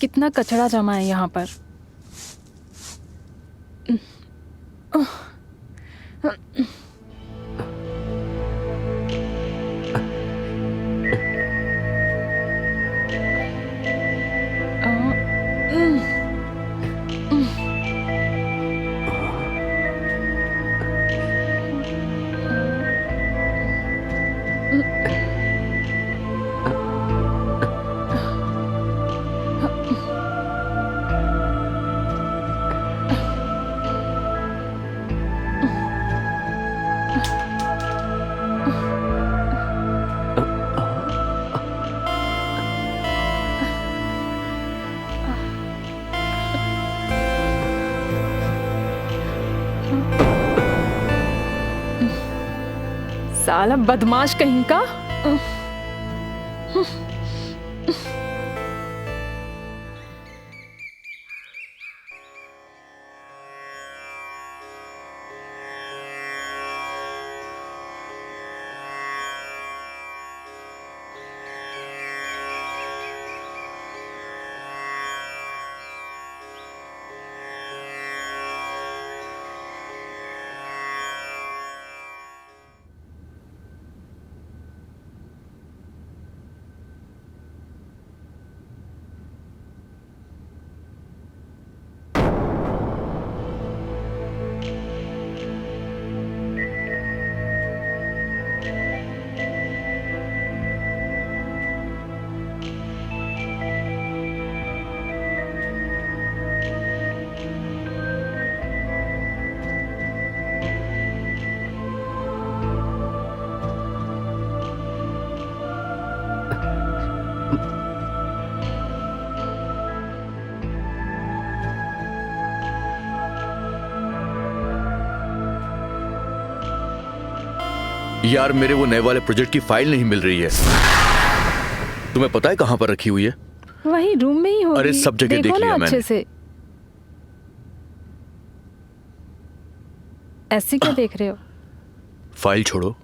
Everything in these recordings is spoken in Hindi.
कितना कचरा जमा है यहाँ पर। साला बदमाश कहीं का। यार मेरे वो नए वाले प्रोजेक्ट की फाइल नहीं मिल रही है। तुम्हें पता है कहाँ पर रखी हुई है? वही रूम में ही होगी। अरे सब जगह देख लिया मैंने। अच्छे से। ऐसे क्या देख रहे हो? फाइल छोड़ो,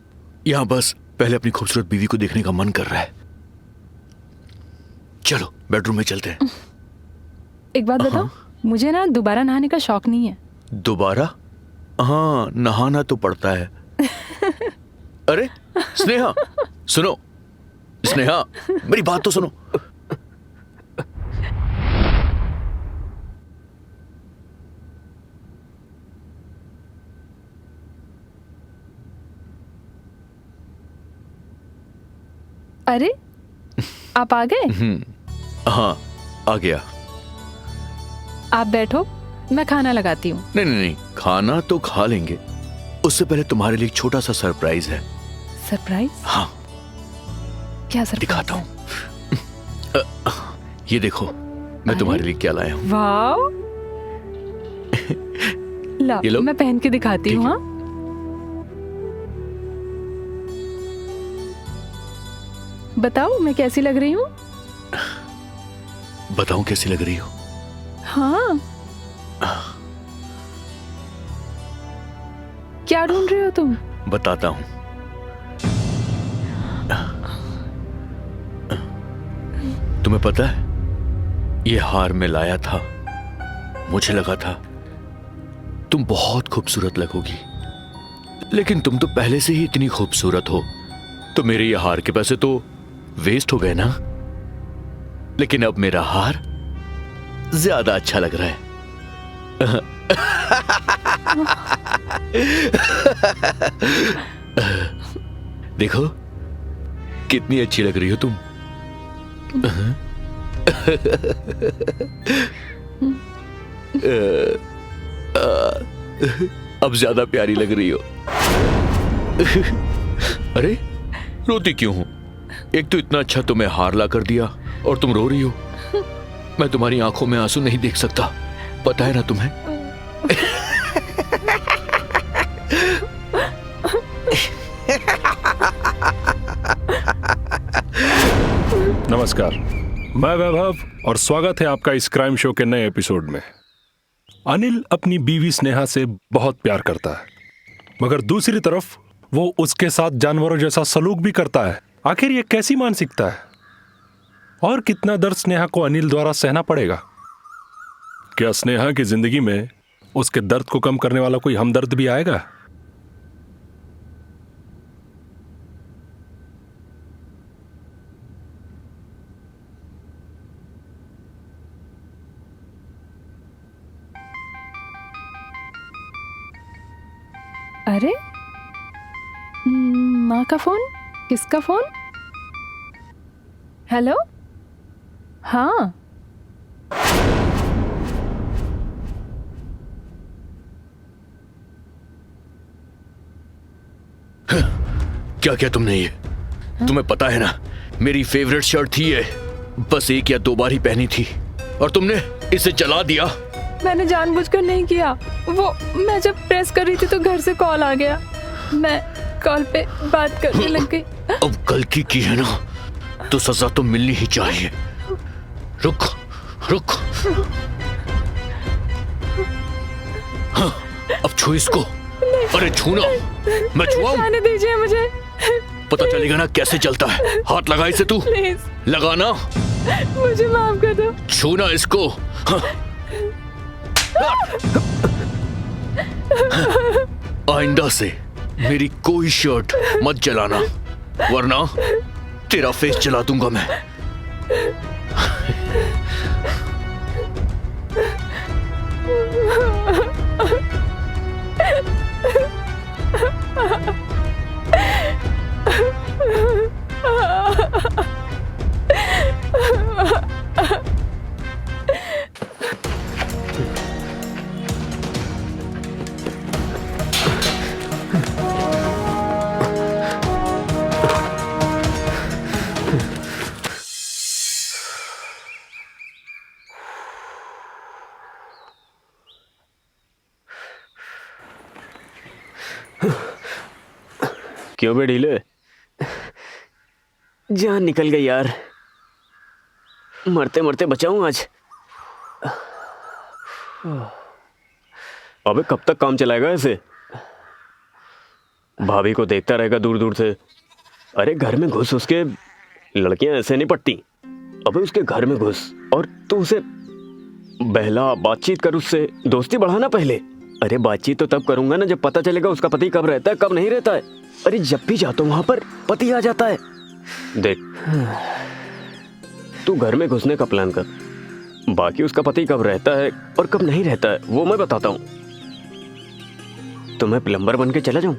यहाँ बस पहले अपनी खूबसूरत बीवी को देखने का मन कर रहा है। चलो बेडरूम में चलते हैं। एक बात बताओ, मुझे ना दोबारा नहाने का शौक नहीं है। दोबारा? हाँ, नहाना तो पड़ता है। अरे स्नेहा, सुनो। स्नेहा, मेरी बात तो सुनो। अरे आप आ गए? हाँ आ गया। आप बैठो, मैं खाना लगाती हूँ। नहीं नहीं नहीं, खाना तो खा लेंगे, उससे पहले तुम्हारे लिए एक छोटा सा सरप्राइज है। सरप्राइज? हाँ। क्या सरप्राइज? दिखाता हूँ। ये देखो मैं तुम्हारे लिए क्या लाया हूँ। वाव। ला, मैं पहन के दिखाती हूँ। हाँ बताओ मैं कैसी लग रही हूँ? बताऊं कैसी लग रही हो? हाँ। क्या ढूंढ रहे हो तुम? बताता हूं। तुम्हें पता है, ये हार मैं लाया था, मुझे लगा था तुम बहुत खूबसूरत लगोगी, लेकिन तुम तो पहले से ही इतनी खूबसूरत हो, तो मेरे ये हार के पैसे तो वेस्ट हो गए ना। लेकिन अब मेरा हार ज्यादा अच्छा लग रहा है। देखो कितनी अच्छी लग रही हो तुम। अब ज्यादा प्यारी लग रही हो। अरे रोती क्यों हो? एक तो इतना अच्छा तुम्हें हार ला कर दिया और तुम रो रही हो। मैं तुम्हारी आंखों में आंसू नहीं देख सकता, पता है ना तुम्हें? नमस्कार, मैं वैभव और स्वागत है आपका इस क्राइम शो के नए एपिसोड में। अनिल अपनी बीवी स्नेहा से बहुत प्यार करता है, मगर दूसरी तरफ वो उसके साथ जानवरों जैसा सलूक भी करता है। आखिर ये कैसी मानसिकता है? और कितना दर्द स्नेहा को अनिल द्वारा सहना पड़ेगा? क्या स्नेहा की जिंदगी में उसके दर्द को कम करने वाला कोई हमदर्द भी आएगा? अरे माँ का फोन? किसका फोन? हेलो? हाँ। क्या किया तुमने ये? तुम्हें पता है ना, मेरी फेवरेट शर्ट थी ये। बस एक या दो बार ही पहनी थी और तुमने इसे जला दिया। मैंने जानबूझकर नहीं किया। वो मैं जब प्रेस कर रही थी तो घर से कॉल आ गया। मैं कॉल पे बात करने लग गई। अब गलती की है ना तो सजा तो मिलनी ही चाहिए। रुक रुक। हाँ, अब छू इसको। अरे छूना। मैं छुआऊं? जाने दीजिए मुझे। पता चलेगा ना कैसे चलता है। हाथ लगा इसे तू। प्लीज लगाना। मुझे माफ कर दो। छूना इसको। हाँ। आइंदा से मेरी कोई शर्ट मत जलाना, वरना तेरा फेस जला दूंगा मैं। क्यों बे ढीले? जान निकल गई यार। मरते मरते बचाऊं आज। अबे कब तक काम चलाएगा ऐसे? भाभी को देखता रहेगा दूर दूर से। अरे घर में घुस, उसके लड़कियां ऐसे नहीं पटती। अबे उसके घर में घुस और तू उसे बहला, बातचीत कर, उससे दोस्ती बढ़ाना पहले। अरे बातचीत तो तब करूंगा ना जब पता चलेगा उसका पति कब रहता है कब नहीं रहता है। अरे जब भी जाता हूं वहां पर पति आ जाता है। देख, तू घर में घुसने का प्लान कर, बाकी उसका पति कब रहता है और कब नहीं रहता है वो मैं बताता हूं। तो मैं प्लम्बर बन के चला जाऊं?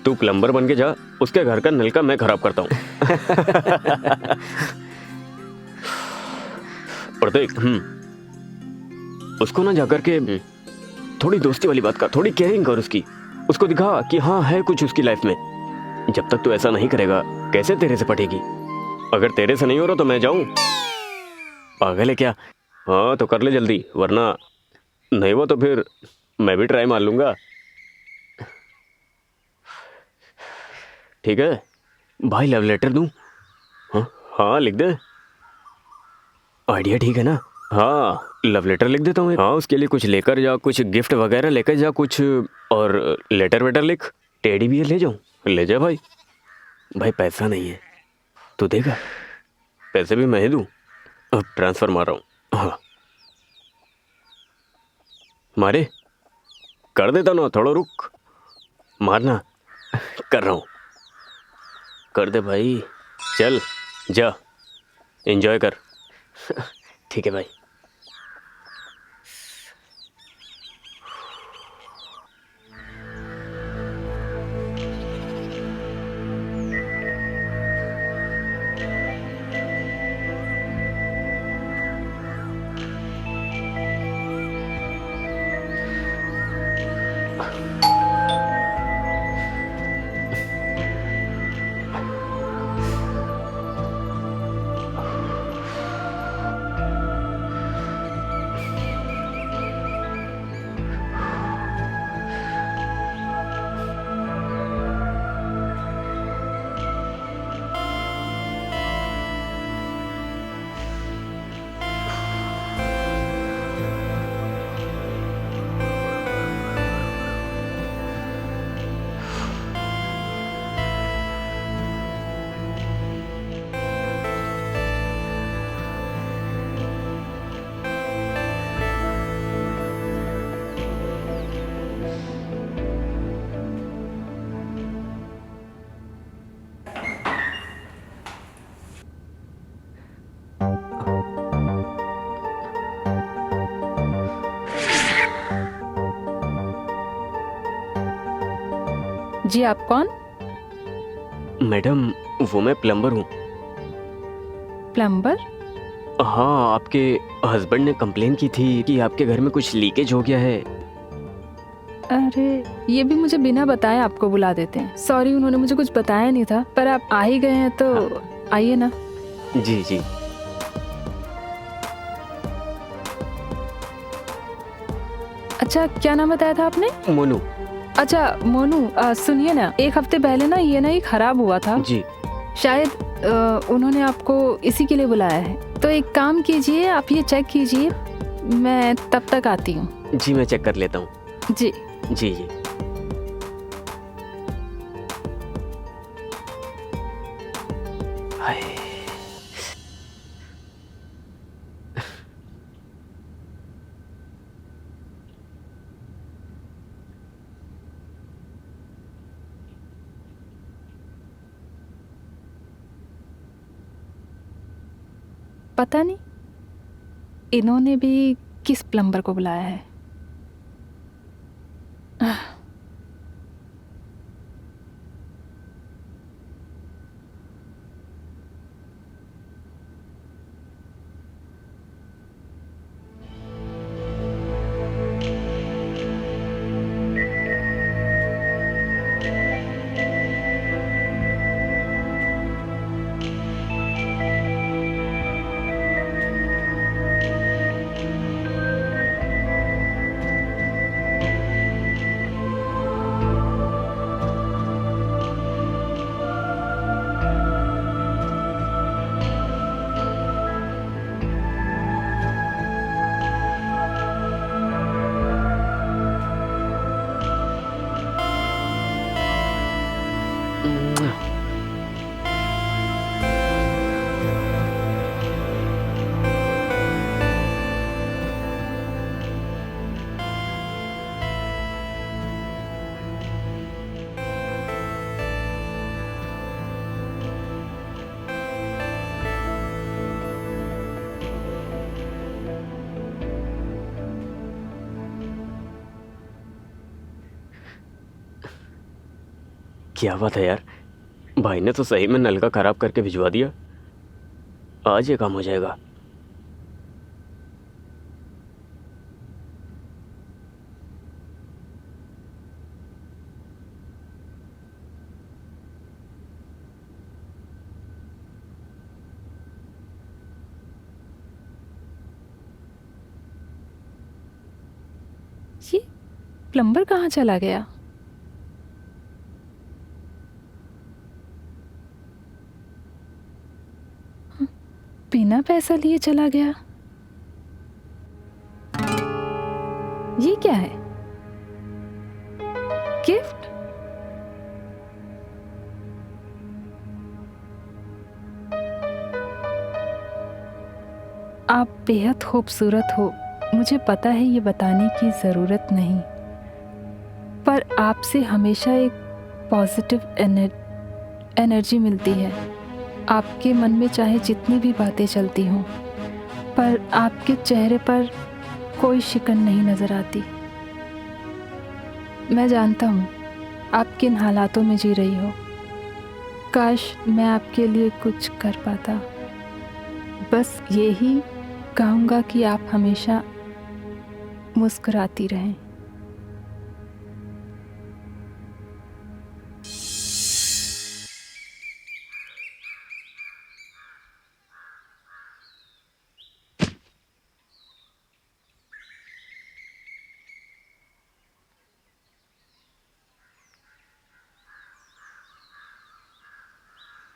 तू प्लम्बर बन के जा, उसके घर का नल का मैं खराब करता हूं। और देख, उसको ना जाकर के थोड़ी दोस्ती वाली बात कर, थोड़ी केयरिंग कर उसकी। उसको दिखा कि हाँ है कुछ उसकी लाइफ में। जब तक तू ऐसा नहीं करेगा कैसे तेरे से पटेगी? अगर तेरे से नहीं हो रहा तो मैं जाऊं? पागल है क्या? हाँ तो कर ले जल्दी, वरना नहीं वो तो फिर मैं भी ट्राई मार लूंगा। ठीक है भाई, लव लेटर दूं? हाँ हाँ लिख दे। आइडिया ठीक है ना? हाँ लव लेटर लिख देता हूँ। हाँ उसके लिए कुछ लेकर जा, कुछ गिफ्ट वगैरह लेकर जा कुछ, और लेटर वेटर लिख। टेडी बियर ले जाऊँ? ले जा भाई। भाई पैसा नहीं है, तू देगा? पैसे भी मैं ही दूँ? अब ट्रांसफर मार रहा हूँ। हाँ मारे, कर देता ना, थोड़ा रुक, मारना। कर रहा हूँ, कर दे भाई। चल जा, एंजॉय कर। ठीक है भाई। जी आप कौन? मैडम वो मैं प्लम्बर हूँ। प्लम्बर? हाँ, आपके हस्बैंड ने कंप्लेन की थी कि आपके घर में कुछ लीकेज हो गया है। अरे ये भी मुझे बिना बताए आपको बुला देते हैं। सॉरी, उन्होंने मुझे कुछ बताया नहीं था, पर आप आ ही गए हैं तो आइए ना। जी जी। अच्छा, क्या नाम बताया था आपने? मोनू। अच्छा मोनू, सुनिए ना, एक हफ्ते पहले ना ये नई खराब हुआ था। जी। शायद उन्होंने आपको इसी के लिए बुलाया है। तो एक काम कीजिए, आप ये चेक कीजिए, मैं तब तक आती हूँ। जी मैं चेक कर लेता हूँ। जी जी जी। हाय। पता नहीं इन्होंने भी किस प्लम्बर को बुलाया है। क्या बात है यार, भाई ने तो सही में नल का खराब करके भिजवा दिया। आज ये काम हो जाएगा। ये प्लम्बर कहाँ चला गया? बिना पैसा लिए चला गया। ये क्या है? गिफ्ट? आप बेहद खूबसूरत हो, मुझे पता है, ये बताने की ज़रूरत नहीं, पर आपसे हमेशा एक पॉजिटिव एनर्जी मिलती है। आपके मन में चाहे जितनी भी बातें चलती हों, पर आपके चेहरे पर कोई शिकन नहीं नज़र आती। मैं जानता हूँ आप किन हालातों में जी रही हो। काश मैं आपके लिए कुछ कर पाता। बस यही कहूँगा कि आप हमेशा मुस्कुराती रहें।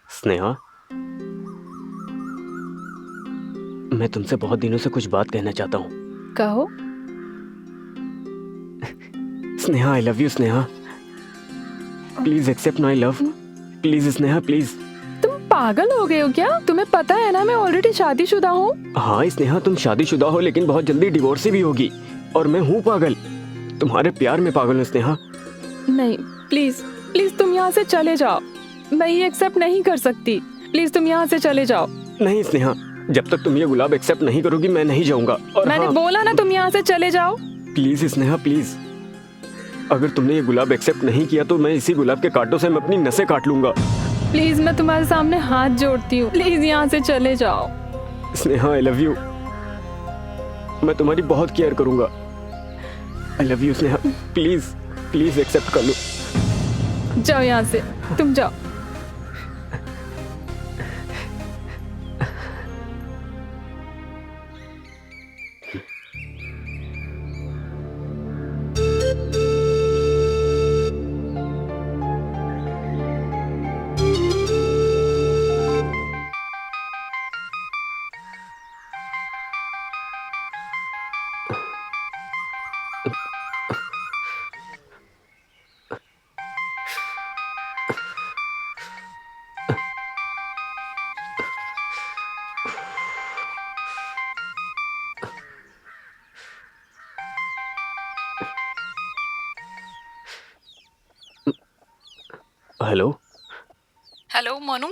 स्नेहा, मैं तुमसे बहुत दिनों से कुछ बात कहना चाहता हूँ। कहो। Sneha, I love you Sneha. Please accept my love. Please Sneha, please. तुम पागल हो गए हो क्या? तुम्हें पता है ना मैं ऑलरेडी शादीशुदा हूँ। हाँ स्नेहा, तुम शादीशुदा हो लेकिन बहुत जल्दी डिवोर्स भी होगी, और मैं हूँ पागल। तुम्हारे प्यार में पागल हूँ स्नेहा। नहीं, प्लीज प्लीज तुम यहाँ से चले जाओ। मैं ये एक्सेप्ट नहीं कर सकती। प्लीज तुम यहाँ से चले जाओ। नहीं स्नेहा, जब तक तुम ये गुलाब एक्सेप्ट नहीं करोगी मैं नहीं जाऊंगा। और मैंने हाँ, बोला ना तुम यहाँ से चले जाओ। Please Sneha, please. अगर तुमने ये गुलाब एक्सेप्ट नहीं किया तो मैं इसी गुलाब के कांटों से मैं अपनी नसें काट लूंगा। प्लीज मैं तुम्हारे सामने हाथ जोड़ती हूँ, प्लीज यहाँ से चले जाओ। स्नेहा आई लव यू, मैं तुम्हारी बहुत केयर करूंगा। I love you Sneha, please please accept कर लो। जाओ यहाँ से, तुम जाओ। हेलो। हेलो मोनू,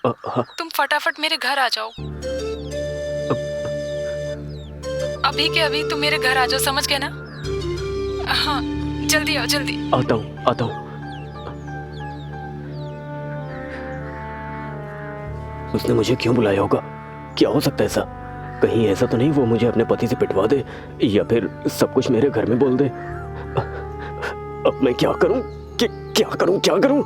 हाँ, तुम फटाफट मेरे घर आ जाओ। अभी के अभी तुम मेरे घर आ जाओ, समझ गए ना? हाँ, जल्दी आओ, जल्दी। आता हूँ आता हूँ। उसने मुझे क्यों बुलाया होगा? क्या हो सकता है ऐसा? कहीं ऐसा तो नहीं वो मुझे अपने पति से पिटवा दे या फिर सब कुछ मेरे घर में बोल दे। अब मैं क्या करूं? क्या करूं?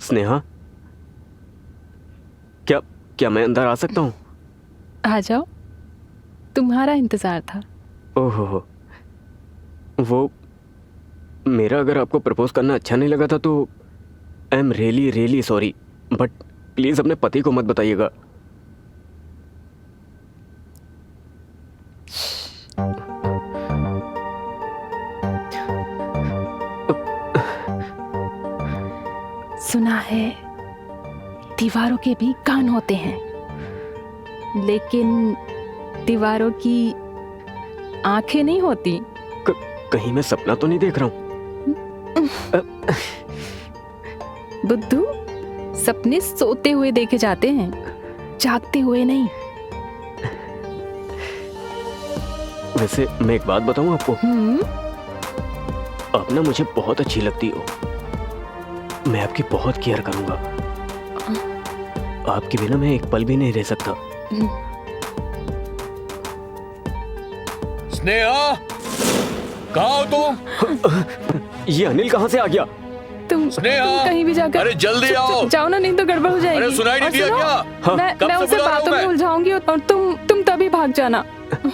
स्नेहा, क्या मैं अंदर आ सकता हूँ? आ जाओ, तुम्हारा इंतजार था। ओहो, वो मेरा अगर आपको प्रपोज करना अच्छा नहीं लगा था तो I am really really sorry, but please अपने पति को मत बताइएगा। सुना है दीवारों के भी कान होते हैं, लेकिन दीवारों की आंखें नहीं होती। कहीं मैं सपना तो नहीं देख रहा हूँ? बुद्धू, सपने सोते हुए देखे जाते हैं, जागते हुए नहीं। वैसे मैं एक बात बताऊं आपको, आप ना मुझे बहुत अच्छी लगती हो। मैं आपकी बहुत केयर करूंगा। आपके बिना मैं एक पल भी नहीं रह सकता। स्नेहा, कहाँ हो तुम? ये अनिल कहाँ से आ गया? तुम कहीं भी जाकर अरे जल्दी आओ। जाओ ना, नहीं तो गड़बड़ हो जाएगी। अरे सुनाई नहीं दिया क्या? मैं उसे बातों में उलझाऊंगी और तुम तभी भाग जाना।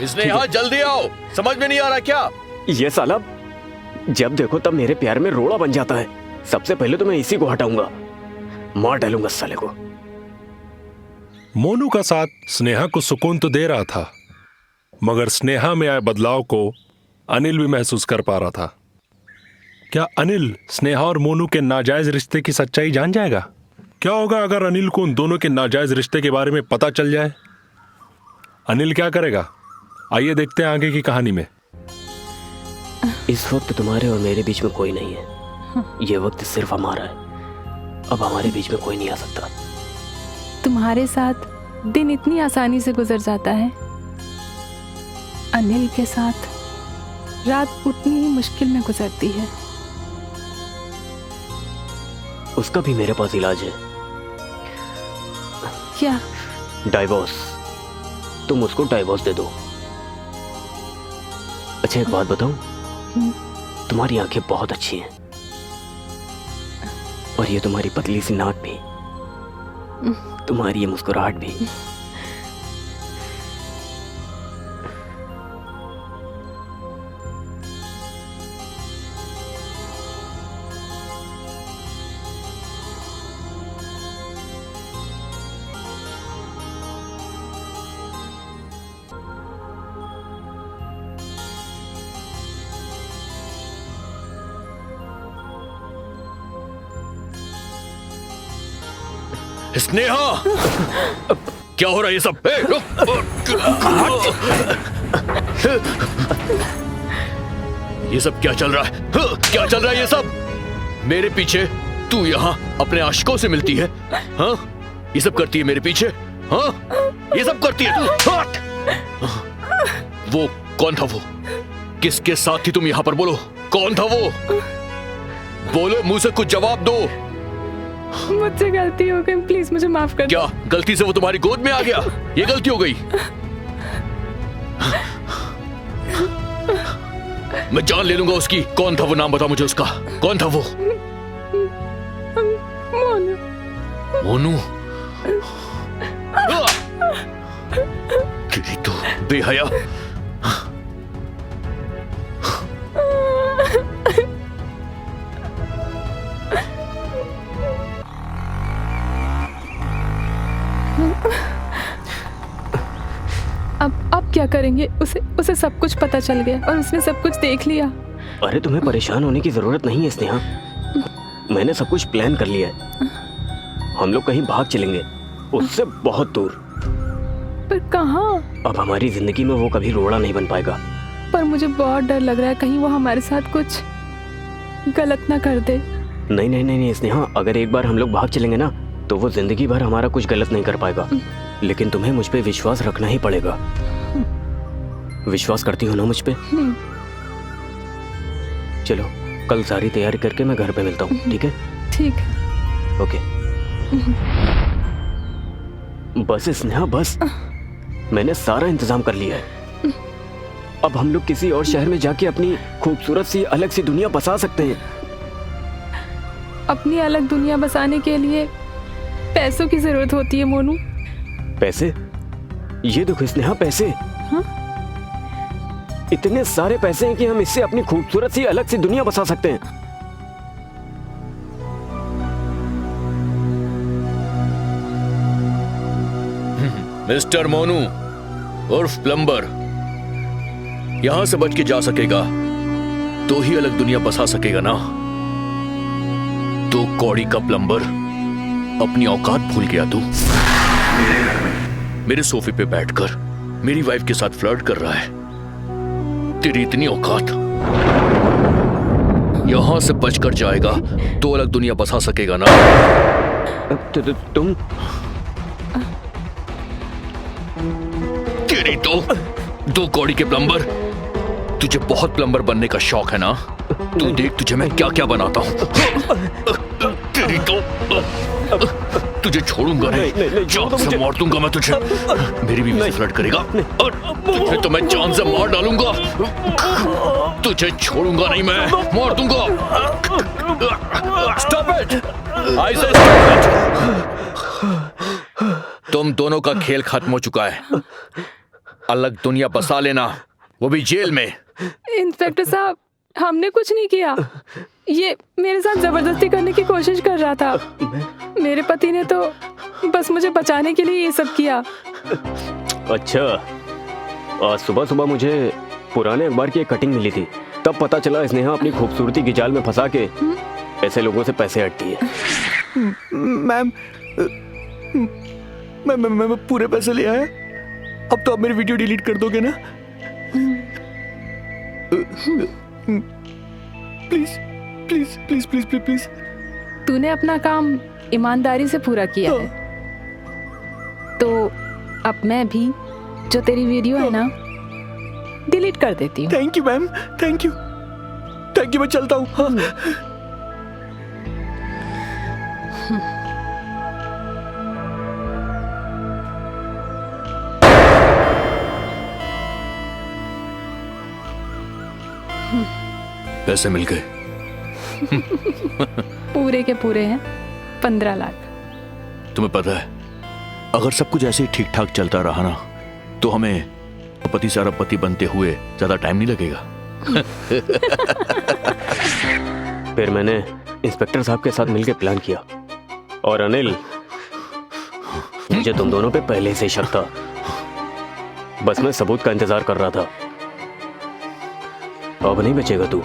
स्नेहा जल्दी आओ, समझ में नहीं आ रहा क्या? ये साला जब देखो तब मेरे प्यार में रोड़ा बन जाता है। सबसे पहले तो मैं इसी को हटाऊंगा, मार डालूंगा साले को। मोनू का साथ स्नेहा को सुकून तो दे रहा था, मगर स्नेहा में आए बदलाव को अनिल भी महसूस कर पा रहा था। क्या अनिल स्नेहा और मोनू के नाजायज रिश्ते की सच्चाई जान जाएगा? क्या होगा अगर अनिल को उन दोनों के नाजायज रिश्ते के बारे में पता चल जाए? अनिल क्या करेगा? आइए देखते हैं आगे की कहानी में। इस वक्त तुम्हारे और मेरे बीच में कोई नहीं है। ये वक्त सिर्फ हमारा है। अब हमारे बीच में कोई नहीं आ सकता। तुम्हारे साथ दिन इतनी आसानी से गुजर जाता है, अनिल के साथ रात उतनी ही मुश्किल में गुजरती है। उसका भी मेरे पास इलाज है। क्या? डाइवोर्स। तुम उसको डाइवोर्स दे दो। अच्छा एक बात बताऊं, तुम्हारी आंखें बहुत अच्छी हैं और ये तुम्हारी पतली सी नाक भी, तुम्हारी ये मुस्कुराहट भी। स्नेहा, क्या हो रहा है ये सब? ये सब क्या चल रहा है? क्या चल रहा है ये सब? मेरे पीछे तू यहाँ अपने आशिकों से मिलती है? हाँ, ये सब करती है मेरे पीछे? हाँ, ये सब करती है तू? हट! वो कौन था वो? किसके साथ थी तुम यहाँ पर? बोलो, कौन था वो? बोलो, मुंह से कुछ जवाब दो। मुझसे गलती हो गई, प्लीज मुझे माफ कर दो। क्या गलती से वो तुम्हारी गोद में आ गया? ये गलती हो गई? मैं जान ले लूंगा उसकी। कौन था वो? नाम बता मुझे उसका। कौन था वो? मोनू। मोनू? तेरी तो बेहया। अब क्या करेंगे? उसे सब कुछ पता चल गया और उसने सब कुछ देख लिया। अरे तुम्हें परेशान होने की जरूरत नहीं है स्नेहा, मैंने सब कुछ प्लान कर लिया है। हम लोग कहीं भाग चलेंगे, उससे बहुत दूर। पर कहाँ? अब हमारी जिंदगी में वो कभी रोड़ा नहीं बन पाएगा। पर मुझे बहुत डर लग रहा है, कहीं वो हमारे साथ कुछ गलत ना कर दे। नहीं नहीं नहीं नहीं स्नेहा, अगर एक बार हम लोग भाग चलेंगे ना तो वो जिंदगी भर हमारा कुछ गलत नहीं कर पाएगा। लेकिन तुम्हें मुझ पे विश्वास रखना ही पड़ेगा। विश्वास करती हो ना मुझ पे? चलो कल सारी तैयारी करके मैं घर पे मिलता हूँ, ठीक है? ठीक है। ओके। बस स्नेहा बस, मैंने सारा इंतजाम कर लिया है। अब हम लोग किसी और शहर में जाके अपनी खूबसूरत सी अलग सी दुनिया बसा सकते हैं। अपनी अलग दुनिया बसाने के लिए पैसों की जरूरत होती है मोनू। पैसे? ये देखो स्नेहा, पैसे। हाँ? इतने सारे पैसे हैं कि हम इससे अपनी खूबसूरत सी अलग सी दुनिया बसा सकते हैं। मिस्टर मोनू उर्फ प्लम्बर, यहां से बच के जा सकेगा तो ही अलग दुनिया बसा सकेगा ना। तो कौड़ी का प्लम्बर, अपनी औकात भूल गया तू। मेरे सोफे पे बैठकर मेरी वाइफ के साथ फ्लर्ट कर रहा है। तेरी इतनी औकात, यहां से बचकर जाएगा तो अलग दुनिया बसा सकेगा ना। तुम तेरी तो दो कौड़ी के प्लम्बर, तुझे बहुत प्लम्बर बनने का शौक है ना? तू देख तुझे मैं क्या क्या बनाता हूँ। तेरी तो तुझे छोड़ूंगा नहीं, जान से मार दूंगा मैं तुझे। मेरी बीवी से फ्लर्ट करेगा और तुझे तो मैं जान से मार डालूंगा। तुझे छोड़ूंगा नहीं मैं, मार दूंगा। स्टॉप इट, आई से स्टॉप इट। तुम दोनों का खेल खत्म हो चुका है। अलग दुनिया बसा लेना, वो भी जेल में। इंस्पेक्टर साहब, हमने कुछ नहीं किया। ये मेरे साथ जबरदस्ती करने की कोशिश कर रहा था। मेरे पति ने तो बस मुझे बचाने के लिए ये सब किया। अच्छा, आज सुबह सुबह मुझे पुराने अखबार की एक कटिंग मिली थी, तब पता चला स्नेहा अपनी खूबसूरती की जाल में फंसा के ऐसे लोगों से पैसे हटती है। मैम, मैं पूरे पैसे ले आया। अब तो आप मेरी वीडियो डिलीट कर दोगे ना? Please please please please please please. तूने अपना काम ईमानदारी से पूरा किया है, तो अब मैं भी जो तेरी वीडियो है ना डिलीट कर देती हूँ। Thank you ma'am, thank you, thank you. मैं चलता हूँ। हाँ। पैसे मिल गए। पूरे के पूरे हैं 15 लाख। तुम्हें पता है, अगर सब कुछ ऐसे ही ठीक ठाक चलता रहा ना तो हमें पति से अरबपति बनते हुए ज्यादा टाइम नहीं लगेगा। फिर मैंने इंस्पेक्टर साहब के साथ मिलकर प्लान किया, और अनिल, मुझे तुम दोनों पे पहले से शक था, बस मैं सबूत का इंतजार कर रहा था। अब नहीं बचेगा तू।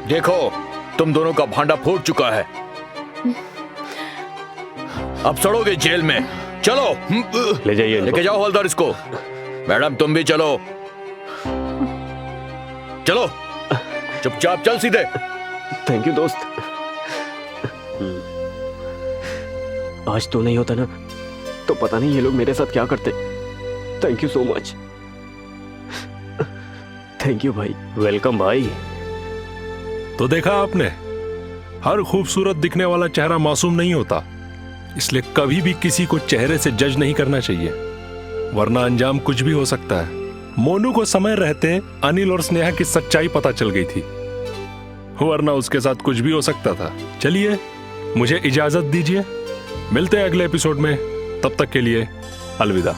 देखो, तुम दोनों का भांडा फूट चुका है। अब सड़ोगे जेल में। चलो, ले जाइए इनको। लेके जाओ हवलदार इसको। मैडम तुम भी चलो, चलो चुपचाप चल सीधे। थैंक यू दोस्त। आज तो नहीं होता ना तो पता नहीं ये लोग मेरे साथ क्या करते। Thank you so much. Thank you भाई। वेलकम भाई। तो देखा आपने, हर खूबसूरत दिखने वाला चेहरा मासूम नहीं होता, इसलिए कभी भी किसी को चेहरे से जज नहीं करना चाहिए, वरना अंजाम कुछ भी हो सकता है। मोनू को समय रहते अनिल और स्नेहा की सच्चाई पता चल गई थी, वरना उसके साथ कुछ भी हो सकता था। चलिए मुझे इजाजत दीजिए, मिलते हैं अगले एपिसोड में, तब तक के लिए अलविदा।